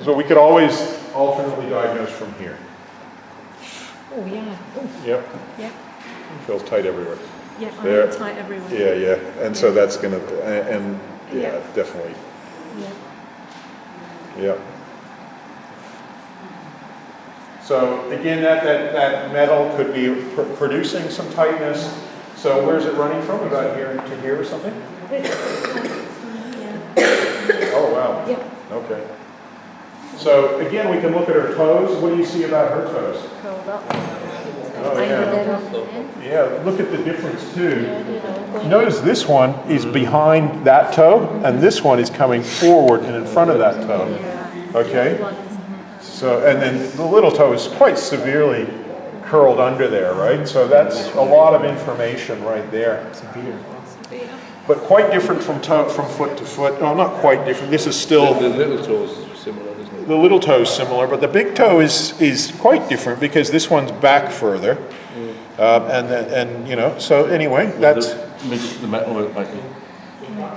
So we could always alternately diagnose from here. Oh, yeah. Oh, Yep. yeah. Feels tight everywhere. Yeah, I There. have tight everywhere. Yeah, yeah. And so that's gonna, and yeah, Yeah. definitely. Yeah. Yeah. So again, that metal could be producing some tightness. So where's it running from? About here to here or something? Yeah. Oh, wow. Yeah. Okay. So again, we can look at her toes. What do you see about her toes? Curled up. Oh, yeah. Yeah, look at the difference too. Notice this one is behind that toe, and this one is coming forward and in front of that toe. Okay? So, and then the little toe is quite severely curled under there, right? So that's a lot of information right there. But quite different from foot to foot. No, not quite different. This is still... The little toe is similar, isn't it? The little toe is similar, but the big toe is quite different because this one's back further. And you know, so anyway, that's... The metal work might be.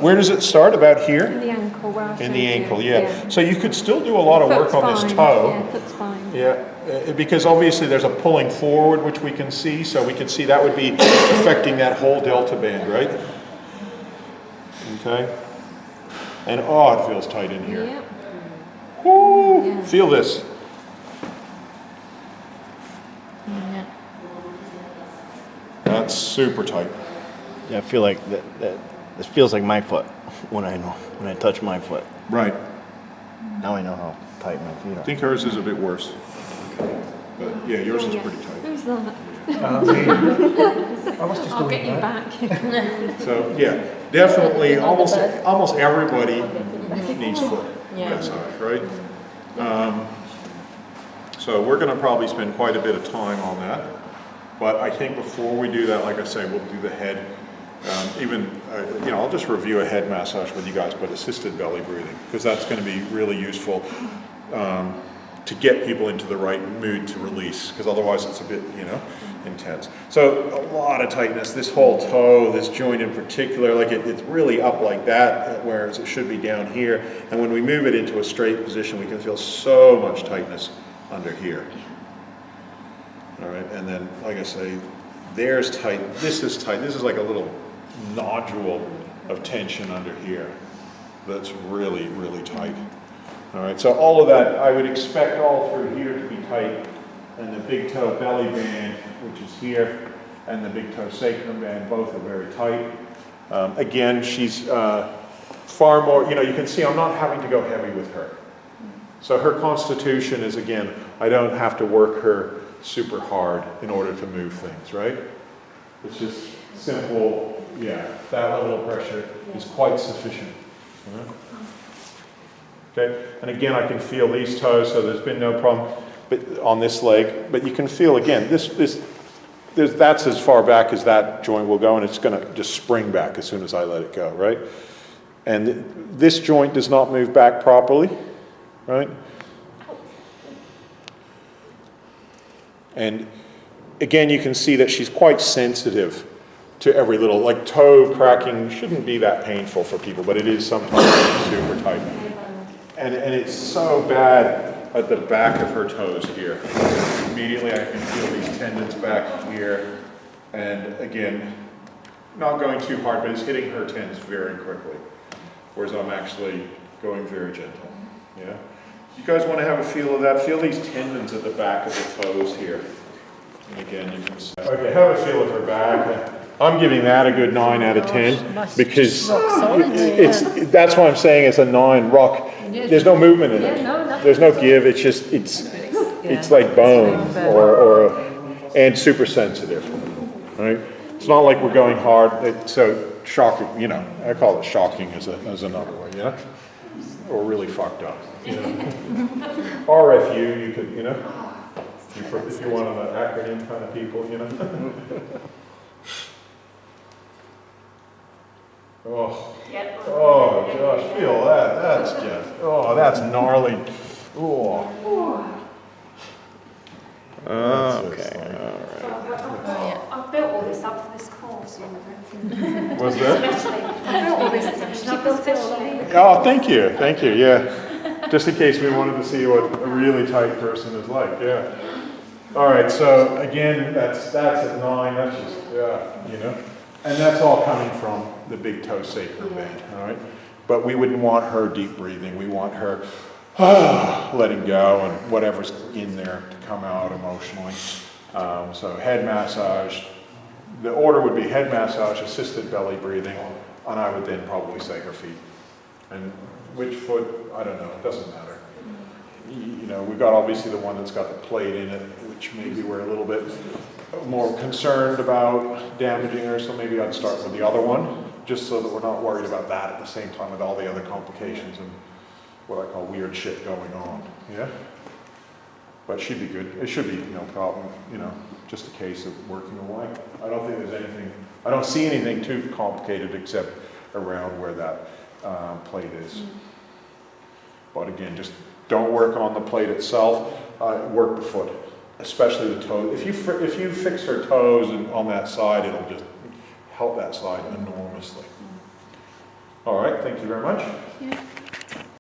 Where does it start? About here? In the ankle, where I In the showed you. ankle, yeah. So you could still do a lot of work on this toe. Yeah, foot's fine. Yeah, because obviously there's a pulling forward, which we can see. So we can see that would be affecting that whole delta band, right? Okay. And oh, it feels tight in here. Yep. Woo! Yeah. Feel this. Yeah. That's super tight. Yeah, I feel like that this feels like my foot when I touch my foot. Right. Now I know how tight my feet I are. think hers is a bit worse. But yeah, yours is pretty tight. Who's that? I was just I'll doing get you that. back. So yeah, definitely almost everybody needs foot massage, right? So we're going to probably spend quite a bit of time on that. But I think before we do that, like I say, we'll do the head. I'll just review a head massage with you guys, but assisted belly breathing, because that's going to be really useful to get people into the right mood to release, because otherwise it's a bit, intense. So a lot of tightness, this whole toe, this joint in particular, like it's really up like that, whereas it should be down here. And when we move it into a straight position, we can feel so much tightness under here. All right, and then, like I say, there's tight, this is tight. This is like a little nodule of tension under here that's really, really tight. All right, so all of that, I would expect all through here to be tight, and the big toe belly band, which is here, and the big toe sacrum band, both are very tight. Again, she's far more, you can see I'm not having to go heavy with her. So her constitution is, again, I don't have to work her super hard in order to move things, right? It's just simple, that level of pressure is quite sufficient. Okay, and again, I can feel these toes, so there's been no problem on this leg, but you can feel, again, that's as far back as that joint will go, and it's going to just spring back as soon as I let it go, right? And this joint does not move back properly, right? And again, you can see that she's quite sensitive to every little, like toe cracking shouldn't be that painful for people, but it is sometimes super tight. And it's so bad at the back of her toes here. Immediately I can feel these tendons back here. And again, not going too hard, but it's hitting her tendons very quickly. Whereas I'm actually going very gentle, yeah? You guys want to have a feel of that? Feel these tendons at the back of the toes here. And again, you can see. Okay, have a feel of her back. I'm giving that a good 9 out of 10 because that's why I'm saying it's a 9 rock. There's no movement in it. There's no give. It's just it's like bone and super sensitive, right? It's not like we're going hard. It's so shocking. I call it shocking as another way. Yeah, or really fucked up. RFU, you could, if you want an acronym kind of people, Oh, gosh, feel that. That's just, that's gnarly. Oh. Okay, I've built all this up for this course. What's that? Especially, I built all this. I built it all. Oh, thank you, yeah. Just in case we wanted to see what a really tight person is like, yeah. All right, so again, that's at 9, that's just, you know. And that's all coming from the big toe sacrum band, all right? But we wouldn't want her deep breathing. We want her letting go and whatever's in there to come out emotionally. So head massage. The order would be head massage, assisted belly breathing, and I would then probably say her feet. And which foot, I don't know, it doesn't matter. You know, we've got obviously the one that's got the plate in it, which maybe we're a little bit more concerned about damaging her, so maybe I'd start with the other one, just so that we're not worried about that at the same time with all the other complications and what I call weird shit going on, yeah? But it should be good. It should be no problem, you know, just a case of working away. I don't think there's anything, I don't see anything too complicated except around where that plate is. But again, just don't work on the plate itself, work the foot, especially the toes. If you fix her toes and on that side, it'll just help that side enormously. All right, thank you very much. Yeah.